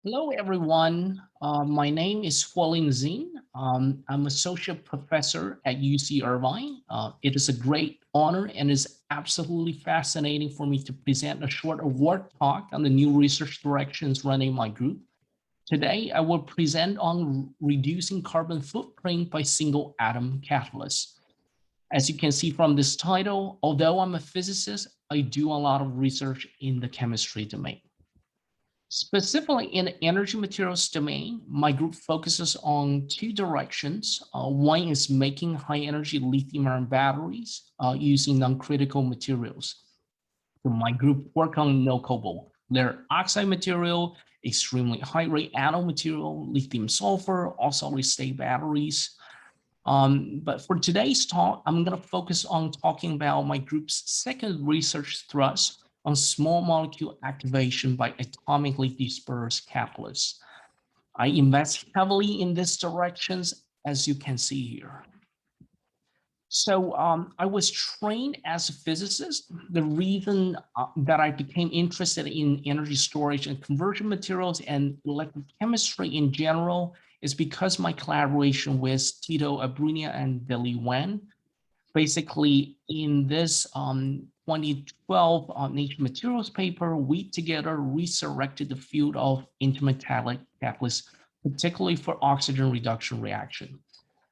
Hello, everyone. My name is Huolin Xin. I'm associate professor at UC Irvine. It is a great honor and is absolutely fascinating for me to present a short award talk on the new research directions running my group. Today, I will present on reducing carbon footprint by single atom catalysts. As you can see from this title, although I'm a physicist, I do a lot of research in the chemistry domain. Specifically in the energy materials domain, my group focuses on two directions. One is making high energy lithium-ion batteries using non-critical materials. So my group work on no cobalt, lead oxide material, extremely high rate anode material, lithium sulfur, all solid state batteries. But for today's talk, I'm going to focus on talking about my group's second research thrust on small molecule activation by atomically dispersed catalysts. I invest heavily in these directions, as you can see here. So I was trained as a physicist. The reason that I became interested in energy storage and conversion materials and electrochemistry in general is because my collaboration with Tito Abrunia and Deli Wen. Basically, in this 2012 Nature Materials paper, we together resurrected the field of intermetallic catalysts, particularly for oxygen reduction reaction.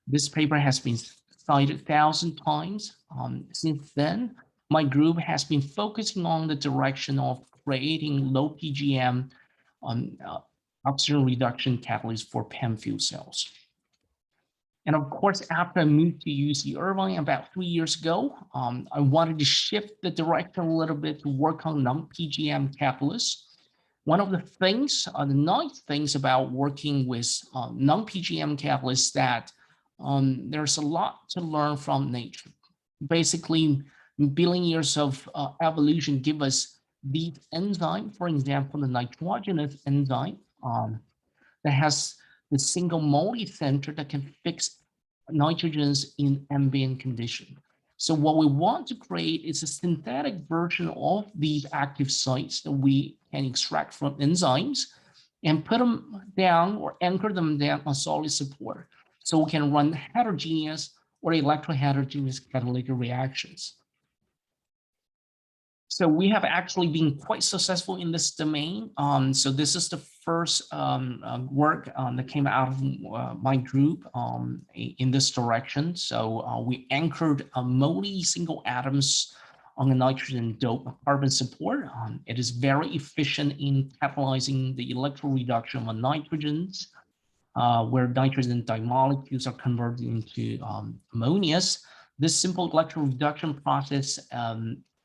This paper has been cited 1,000 times. Since then, my group has been focusing on the direction of creating low PGM oxygen reduction catalysts for PEM fuel cells. And of course, after I moved to UC Irvine about 3 years ago, I wanted to shift the direction a little bit to work on non-PGM catalysts. One of the things, the nice things about working with non-PGM catalysts that there's a lot to learn from nature. Basically, billion years of evolution give us these enzyme, for example, the nitrogenous enzyme that has the single moly center that can fix nitrogens in ambient condition. So what we want to create is a synthetic version of these active sites that we can extract from enzymes and put them down or anchor them down on solid support. So we can run heterogeneous or electroheterogeneous catalytic reactions. So we have actually been quite successful in this domain. So this is the first work that came out of my group in this direction. So we anchored moly single atoms on a nitrogen dope carbon support. It is very efficient in catalyzing the electron reduction of nitrogens, where nitrogen dimolecules are converted into ammonias. This simple electron reduction process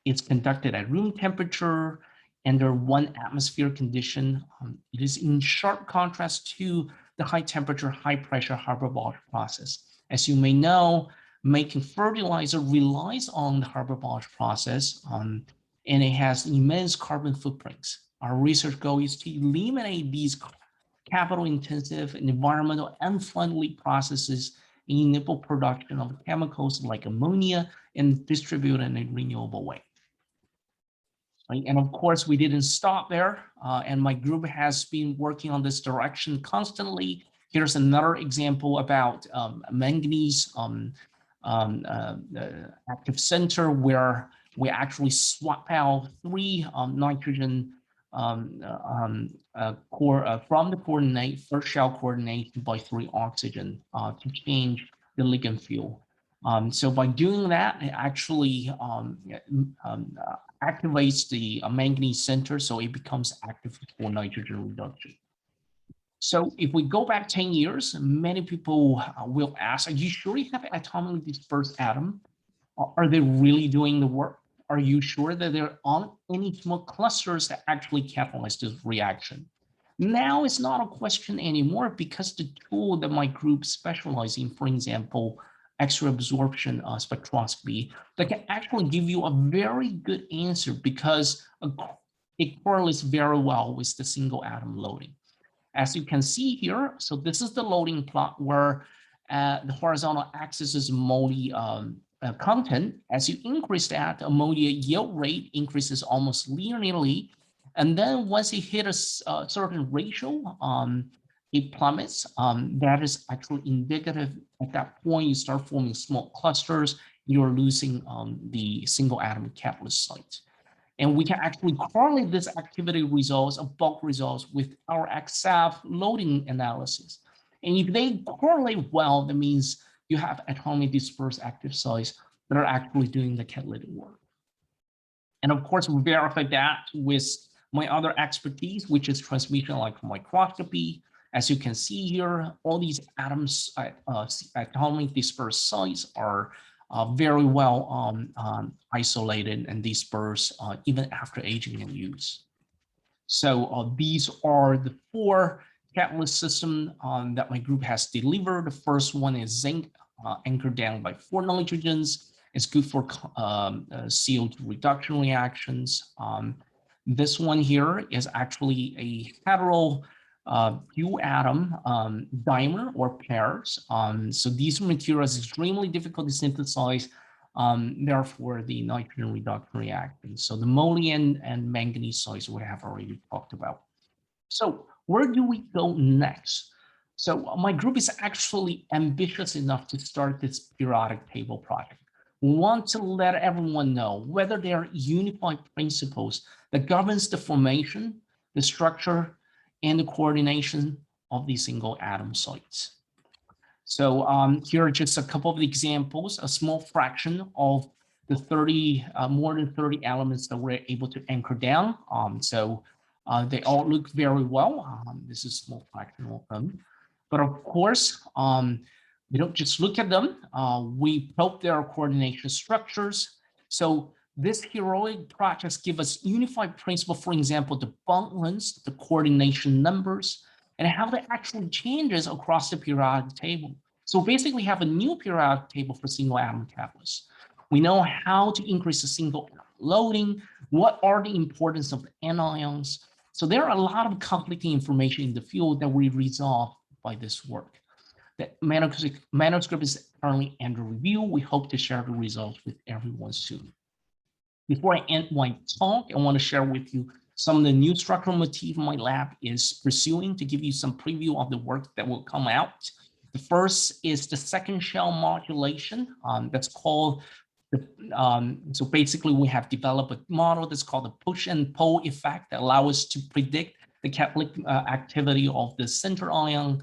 is conducted at room temperature under 1 atmosphere condition. It is in sharp contrast to the high temperature, high pressure Haber-Bosch process. As you may know, making fertilizer relies on the Haber-Bosch process, and it has immense carbon footprints. Our research goal is to eliminate these capital intensive and environmental unfriendly processes and enable production of chemicals like ammonia and distribute in a renewable way. And of course, we didn't stop there, and my group has been working on this direction constantly. Here's another example about manganese active center, where we actually swap out 3 nitrogen core from the coordinate, first shell coordinate by 3 oxygen to change the ligand fuel. So by doing that, it actually activates the manganese center, so it becomes active for nitrogen reduction. So if we go back 10 years, many people will ask, are you sure you have atomically dispersed atom? Are they really doing the work? Are you sure that there aren't any small clusters that actually catalyze this reaction? Now it's not a question anymore because the tool that my group specializes in, for example, X-ray absorption spectroscopy, that can actually give you a very good answer because it correlates very well with the single atom loading. As you can see here, so this is the loading plot where the horizontal axis is moly content. As you increase that, ammonia yield rate increases almost linearly. And then once it hit a certain ratio, it plummets. That is actually indicative. At that point, you start forming small clusters. You're losing the single atom catalyst site. And we can actually correlate this activity results of bulk results with our XF loading analysis. And if they correlate well, that means you have atomically dispersed active sites that are actually doing the catalytic work. And of course, we verify that with my other expertise, which is transmission electron microscopy. As you can see here, all these atoms, atomically dispersed sites are very well isolated and dispersed even after aging and use. So these are the 4 catalyst systems that my group has delivered. The first one is zinc, anchored down by 4 nitrogens. It's good for CO2 reduction reactions. This one here is actually a hetero few atom dimer or pairs. So these materials are extremely difficult to synthesize. Therefore, the nitrogen reduction reactions. So the moly and manganese sites we have already talked about. So where do we go next? So my group is actually ambitious enough to start this periodic table project. We want to let everyone know whether there are unified principles that governs the formation, the structure, and the coordination of these single atom sites. So here are just a couple of examples, a small fraction of the more than 30 elements that we're able to anchor down. They all look very well. This is a small fraction of them. But of course, we don't just look at them. We probe their coordination structures. So this heroic projects give us unified principle, for example, the bond lengths, the coordination numbers, and how that actually changes across the periodic table. So basically have a new periodic table for single atom catalysts. We know how to increase the single atom loading, what are the importance of the anions. So there are a lot of conflicting information in the field that we resolve by this work. The manuscript is currently under review. We hope to share the results with everyone soon. Before I end my talk, I want to share with you some of the new structural motif my lab is pursuing to give you some preview of the work that will come out. The first is the second shell modulation. That's called so basically we have developed a model that's called the push and pull effect that allows us to predict the catalytic activity of the center ion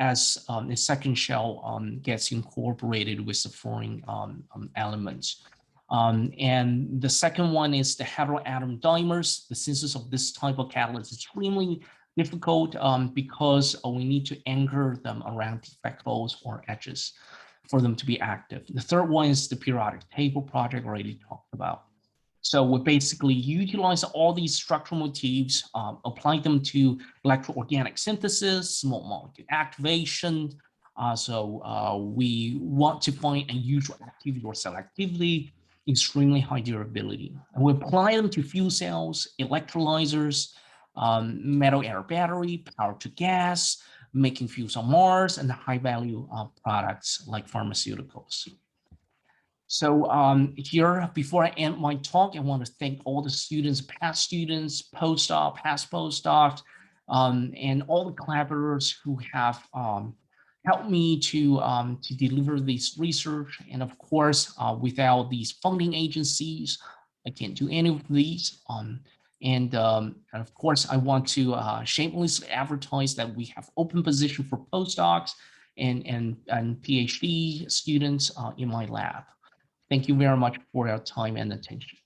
as the second shell gets incorporated with the foreign elements. And the second one is the heteroatom dimers. The synthesis of this type of catalyst is extremely difficult because we need to anchor them around defect holes or edges for them to be active. The third one is the periodic table project already talked about. So we basically utilize all these structural motifs, apply them to electroorganic synthesis, small molecule activation. We want to find unusual activity or selectivity, extremely high durability. And we apply them to fuel cells, electrolyzers, metal air battery, power to gas, making fuels on Mars, and high value products like pharmaceuticals. So here, before I end my talk, I want to thank all the students, past students, postdocs, past postdocs, and all the collaborators who have helped me to deliver this research. And of course, without these funding agencies, I can't do any of these. And of course, I want to shamelessly advertise that we have open position for postdocs and PhD students in my lab. Thank you very much for your time and attention.